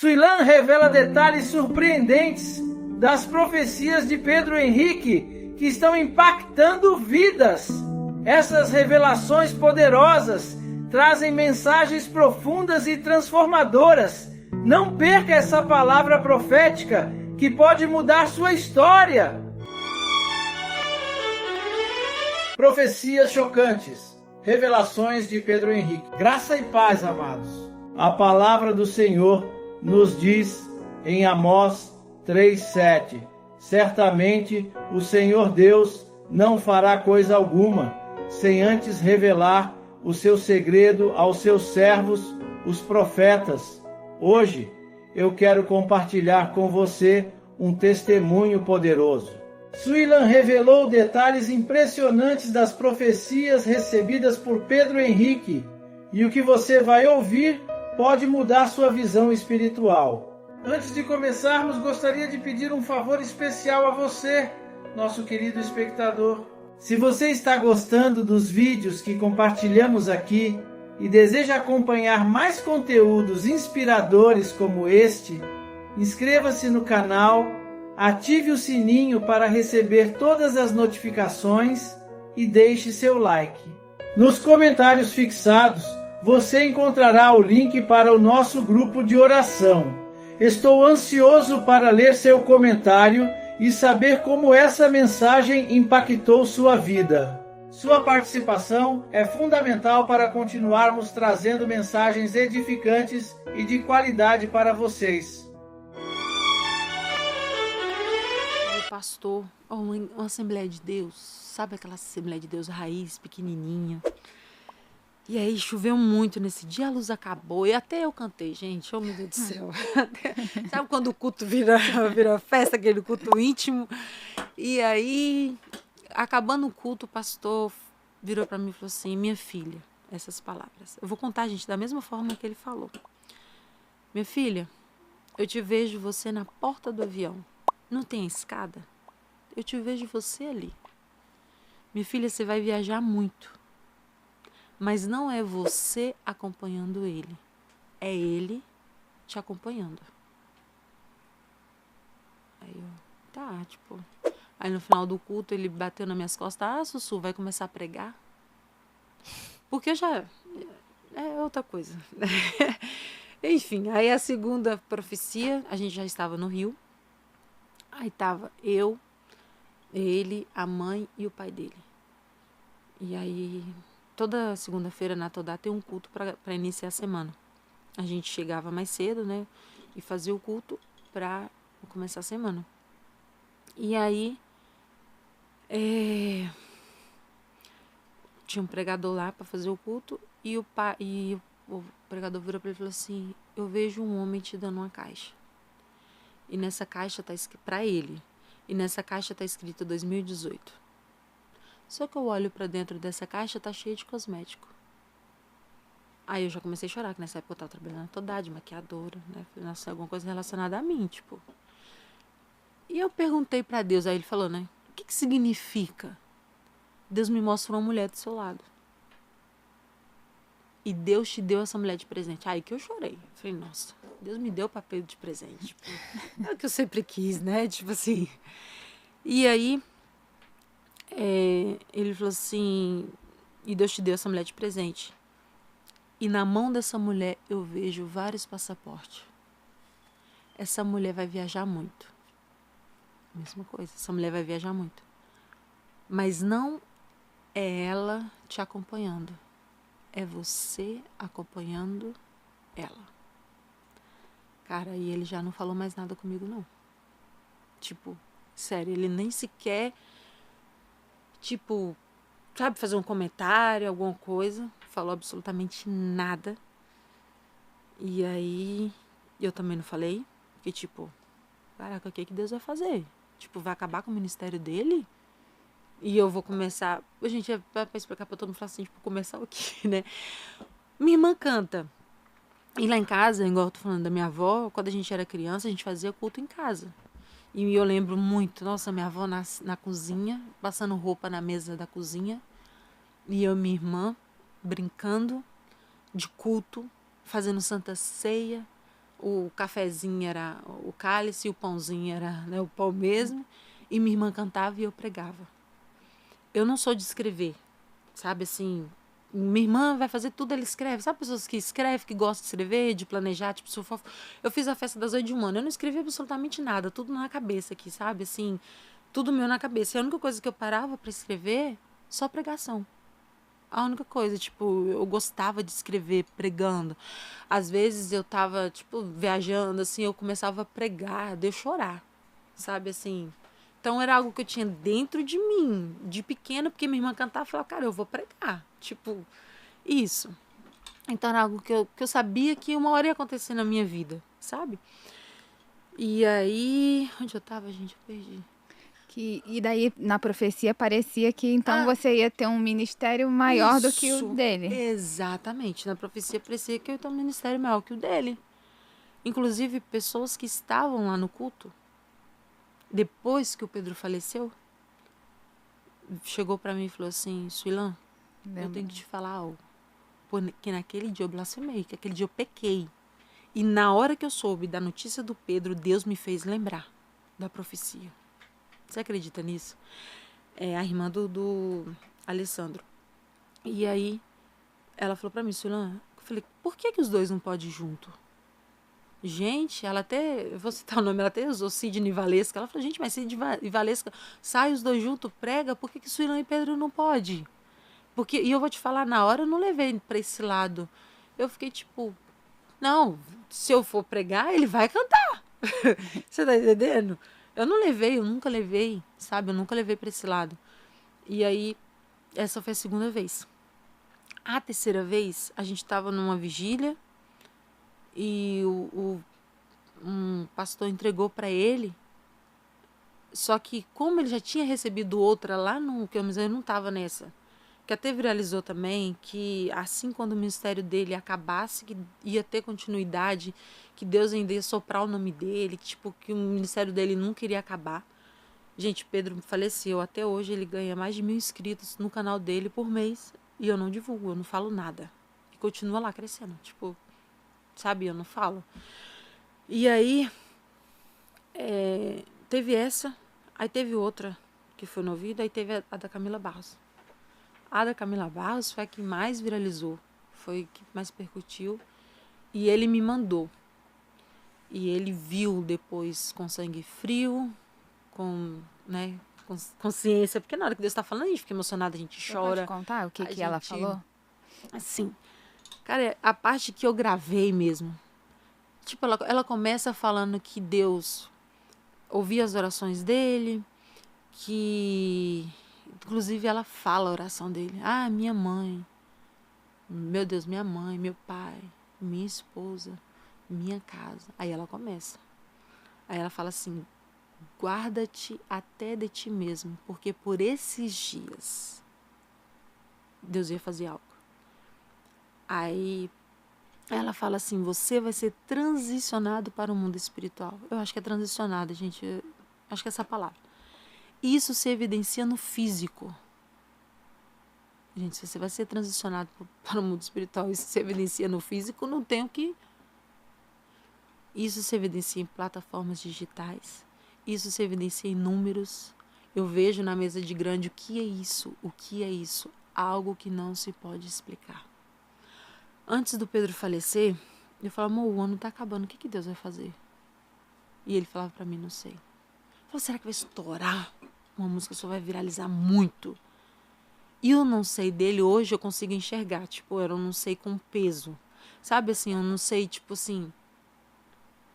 Suilan revela detalhes surpreendentes das profecias de Pedro Henrique que estão impactando vidas. Essas revelações poderosas trazem mensagens profundas e transformadoras. Não perca essa palavra profética que pode mudar sua história. Profecias chocantes. Revelações de Pedro Henrique. Graça e paz, amados. A palavra do Senhor nos diz em Amós 3:7: certamente o Senhor Deus não fará coisa alguma, sem antes revelar o seu segredo aos seus servos, os profetas. Hoje eu quero compartilhar com você um testemunho poderoso. Suilan revelou detalhes impressionantes das profecias recebidas por Pedro Henrique, e o que você vai ouvir pode mudar sua visão espiritual. Antes de começarmos, gostaria de pedir um favor especial a você, nosso querido espectador. Se você está gostando dos vídeos que compartilhamos aqui e deseja acompanhar mais conteúdos inspiradores como este, inscreva-se no canal, ative o sininho para receber todas as notificações e deixe seu like. Nos comentários fixados, você encontrará o link para o nosso grupo de oração. Estou ansioso para ler seu comentário e saber como essa mensagem impactou sua vida. Sua participação é fundamental para continuarmos trazendo mensagens edificantes e de qualidade para vocês. Pastor, uma Assembleia de Deus, sabe aquela Assembleia de Deus raiz, pequenininha? E aí choveu muito nesse dia, a luz acabou, e até eu cantei, gente, oh meu Deus do céu. Sabe quando o culto vira festa, aquele culto íntimo? E aí, acabando o culto, o pastor virou para mim e falou assim: minha filha, essas palavras. Eu vou contar, gente, da mesma forma que ele falou. Minha filha, eu te vejo você na porta do avião. Não tem escada? Eu te vejo você ali. Minha filha, você vai viajar muito. Mas não é você acompanhando ele. É ele te acompanhando. Aí eu, tá, tipo... Aí no final do culto ele bateu nas minhas costas. Ah, Sussu, vai começar a pregar? Porque eu já... É outra coisa. Enfim, aí a segunda profecia, a gente já estava no Rio. Aí tava eu, ele, a mãe e o pai dele. E aí, toda segunda-feira na Todá tem um culto para iniciar a semana. A gente chegava mais cedo, né? E fazia o culto para começar a semana. E aí, tinha um pregador lá para fazer o culto e o pregador virou para ele e falou assim: eu vejo um homem te dando uma caixa. E nessa caixa tá escrito para ele. E nessa caixa tá escrito 2018. Só que eu olho para dentro dessa caixa, tá cheio de cosmético. Aí eu já comecei a chorar, que nessa época eu tava trabalhando na Todá, de maquiadora, né? Nossa, alguma coisa relacionada a mim, tipo. E eu perguntei para Deus, aí ele falou, né? O que significa? Deus me mostra uma mulher do seu lado. E Deus te deu essa mulher de presente. Aí que eu chorei. Eu falei, nossa, Deus me deu papel de presente. Tipo, é o que eu sempre quis, né? Tipo assim. E aí, ele falou assim, e Deus te deu essa mulher de presente. E na mão dessa mulher eu vejo vários passaportes. Essa mulher vai viajar muito. Mesma coisa, essa mulher vai viajar muito. Mas não é ela te acompanhando. É você acompanhando ela. Cara, e ele já não falou mais nada comigo, não. Tipo, sério, ele nem sequer, tipo, sabe, fazer um comentário, alguma coisa. Falou absolutamente nada. E aí, eu também não falei. Que tipo, caraca, o que Deus vai fazer? Tipo, vai acabar com o ministério dele? E eu vou começar... Gente, é pra explicar pra todo mundo, falar assim, tipo, começar o quê, né? Minha irmã canta. E lá em casa, igual eu tô falando da minha avó, quando a gente era criança, a gente fazia culto em casa. E eu lembro muito, nossa, minha avó na cozinha, passando roupa na mesa da cozinha. E eu e minha irmã brincando de culto, fazendo santa ceia, o cafezinho era o cálice, o pãozinho era, né, o pão mesmo, e minha irmã cantava e eu pregava. Eu não sou de escrever, sabe, assim, minha irmã vai fazer tudo, ela escreve, sabe pessoas que escrevem, que gostam de escrever, de planejar, tipo, sou fofo. Eu fiz a festa das 8 de um ano, eu não escrevi absolutamente nada, tudo na cabeça aqui, sabe, assim, tudo meu na cabeça. E a única coisa que eu parava para escrever, só pregação. A única coisa, tipo, eu gostava de escrever pregando. Às vezes eu tava, tipo, viajando, assim, eu começava a pregar, de eu chorar, sabe, assim. Então era algo que eu tinha dentro de mim, de pequena, porque minha irmã cantava e falava, cara, eu vou pregar. Tipo, isso. Então era algo que eu sabia que uma hora ia acontecer na minha vida, sabe? E aí, onde eu tava, gente? Eu perdi. E daí, na profecia, parecia que então Ah, você ia ter um ministério maior do que o isso, dele. exatamente. Na profecia parecia que eu ia ter um ministério maior que o dele. Inclusive, pessoas que estavam lá no culto, depois que o Pedro faleceu, chegou para mim e falou assim, Suilan, eu tenho que te falar algo. Porque naquele dia eu blasfemei, que aquele dia eu pequei. E na hora que eu soube da notícia do Pedro, Deus me fez lembrar da profecia. Você acredita nisso? É a irmã do Alessandro. E aí, ela falou pra mim, Sulan, eu falei, por que os dois não podem ir junto? Gente, ela até, eu vou citar o nome, ela até usou Sidney e Valesca. Ela falou, gente, mas Sidney e Valesca, sai os dois juntos, prega, por que Sulan e Pedro não podem? Porque, e eu vou te falar, na hora eu não levei pra esse lado. Eu fiquei tipo, não, se eu for pregar, ele vai cantar. Você tá entendendo? Eu nunca levei, sabe? Eu nunca levei pra esse lado. E aí, essa foi a segunda vez. A terceira vez, a gente tava numa vigília e um pastor entregou pra ele. Só que como ele já tinha recebido outra lá no que eu não tava nessa. Que até viralizou também, que assim quando o ministério dele acabasse, que ia ter continuidade, que Deus ainda ia soprar o nome dele, que, tipo, que o ministério dele nunca iria acabar. Gente, Pedro faleceu, até hoje ele ganha mais de 1.000 inscritos no canal dele por mês, e eu não divulgo, eu não falo nada. E continua lá crescendo, tipo, sabe, eu não falo. E aí, teve essa, aí teve outra que foi no ouvido, aí teve a da Camila Barros. A da Camila Barros foi a que mais viralizou, foi a que mais percutiu. E ele me mandou. E ele viu depois com sangue frio, com, né, com consciência. Porque na hora que Deus está falando, a gente fica emocionada, a gente chora. Você pode contar o que ela falou? Assim, cara, a parte que eu gravei mesmo. Tipo, ela começa falando que Deus ouvia as orações dele, que... Inclusive, ela fala a oração dele. Ah, minha mãe. Meu Deus, minha mãe, meu pai, minha esposa, minha casa. Aí ela começa. Aí ela fala assim, guarda-te até de ti mesmo, porque por esses dias Deus ia fazer algo. Aí ela fala assim, você vai ser transicionado para o mundo espiritual. Eu acho que é transicionado, gente. Eu acho que é essa palavra. Isso se evidencia no físico. Gente, se você vai ser transicionado para o mundo espiritual, isso se evidencia no físico, não tem o que... Isso se evidencia em plataformas digitais. Isso se evidencia em números. Eu vejo na mesa de grande o que é isso? O que é isso? Algo que não se pode explicar. Antes do Pedro falecer, eu falava, amor, o ano tá acabando, o que Deus vai fazer? E ele falava para mim, não sei. Eu falava, será que vai estourar? Uma música só vai viralizar muito. E eu não sei dele, hoje eu consigo enxergar, tipo, eu não sei com peso. Sabe assim, eu não sei, tipo assim...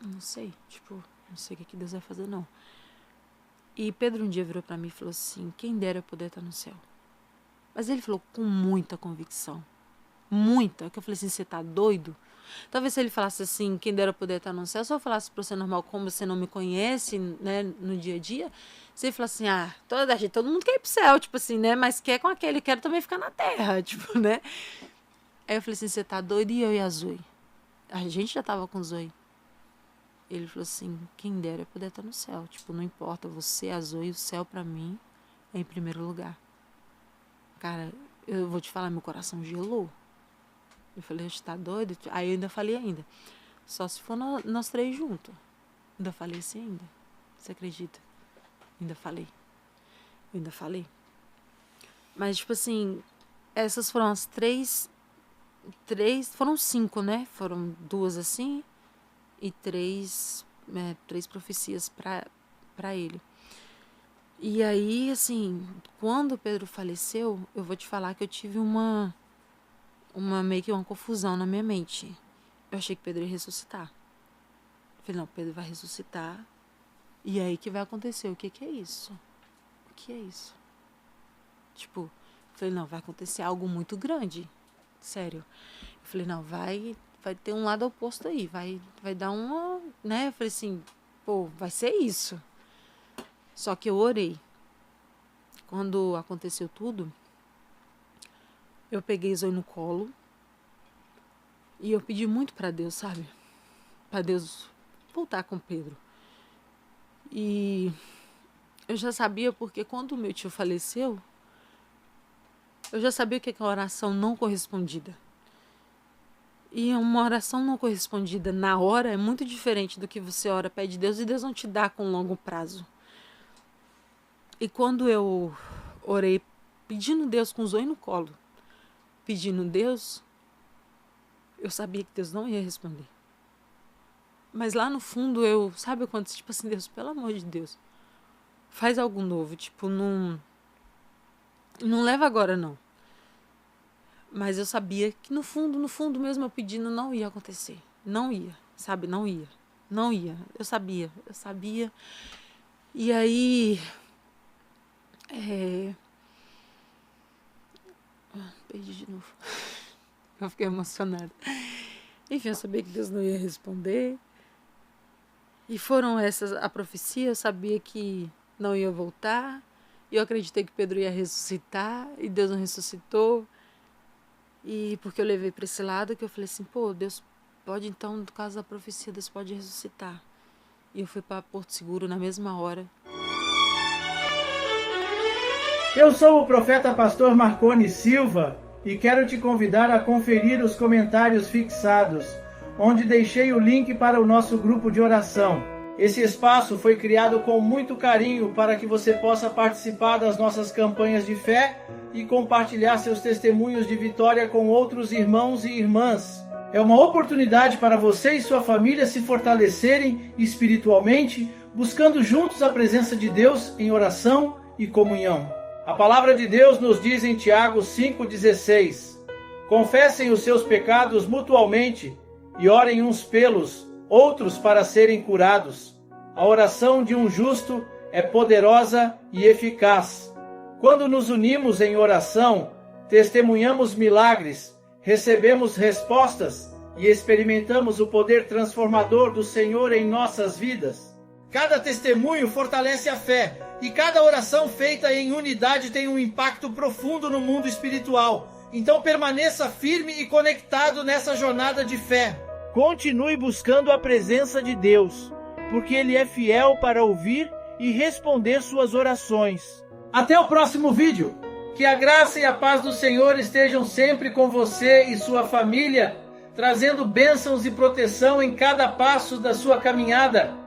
Não sei, tipo, não sei o que Deus vai fazer, não. E Pedro um dia virou pra mim e falou assim, quem dera eu poder estar no céu. Mas ele falou com muita convicção. Muita. Que eu falei assim, você tá doido? Talvez se ele falasse assim, quem dera eu poder estar no céu, se eu falasse pra você normal, como você não me conhece, né, no dia a dia, você fala assim, ah, todo mundo quer ir pro céu, tipo assim, né, mas quer com aquele, quero também ficar na terra, tipo, né. Aí eu falei assim, você tá doido? E eu e a Zoe? A gente já tava com Zoe. Ele falou assim, quem dera eu poder estar no céu, tipo, não importa, você, a Zoe, o céu pra mim é em primeiro lugar. Cara, eu vou te falar, meu coração gelou. Eu falei, você tá doido? Aí eu ainda falei ainda. Só se for nós 3 juntos. Ainda falei assim ainda. Você acredita? Ainda falei. Eu ainda falei. Mas, tipo assim, essas foram as 3... Foram 5, né? Foram 2 assim e 3 profecias para ele. E aí, assim, quando Pedro faleceu, eu vou te falar que eu tive meio que uma confusão na minha mente. Eu achei que Pedro ia ressuscitar. Eu falei, não, Pedro vai ressuscitar. E aí que vai acontecer? O que é isso? O que é isso? Tipo, eu falei, não, vai acontecer algo muito grande. Sério. Eu falei, não, vai ter um lado oposto aí. Vai dar uma, né? Eu falei assim, pô, vai ser isso. Só que eu orei. Quando aconteceu tudo, eu peguei Zoe no colo e eu pedi muito pra Deus, sabe? Pra Deus voltar com Pedro. E eu já sabia, porque quando o meu tio faleceu, eu já sabia o que é uma oração não correspondida. E uma oração não correspondida na hora é muito diferente do que você ora, pede Deus e Deus não te dá com longo prazo. E quando eu orei pedindo Deus com Zoe no colo, pedindo Deus, eu sabia que Deus não ia responder. Mas lá no fundo eu, sabe quando, tipo assim, Deus, pelo amor de Deus, faz algo novo, tipo, não leva agora não. Mas eu sabia que no fundo mesmo eu pedindo não ia acontecer. Não ia, sabe, não ia. Eu sabia. E aí... Perdi de novo. Eu fiquei emocionada. Enfim, eu sabia que Deus não ia responder. E foram essas a profecia. Eu sabia que não ia voltar. E eu acreditei que Pedro ia ressuscitar. E Deus não ressuscitou. E porque eu levei para esse lado que eu falei assim, pô, Deus pode então, no caso da profecia, Deus pode ressuscitar. E eu fui para Porto Seguro na mesma hora. Eu sou o profeta pastor Marconi Silva e quero te convidar a conferir os comentários fixados, onde deixei o link para o nosso grupo de oração. Esse espaço foi criado com muito carinho para que você possa participar das nossas campanhas de fé e compartilhar seus testemunhos de vitória com outros irmãos e irmãs. É uma oportunidade para você e sua família se fortalecerem espiritualmente, buscando juntos a presença de Deus em oração e comunhão. A palavra de Deus nos diz em Tiago 5,16: confessem os seus pecados mutualmente e orem uns pelos outros para serem curados. A oração de um justo é poderosa e eficaz. Quando nos unimos em oração, testemunhamos milagres, recebemos respostas e experimentamos o poder transformador do Senhor em nossas vidas. Cada testemunho fortalece a fé e cada oração feita em unidade tem um impacto profundo no mundo espiritual. Então permaneça firme e conectado nessa jornada de fé. Continue buscando a presença de Deus, porque Ele é fiel para ouvir e responder suas orações. Até o próximo vídeo. Que a graça e a paz do Senhor estejam sempre com você e sua família, trazendo bênçãos e proteção em cada passo da sua caminhada.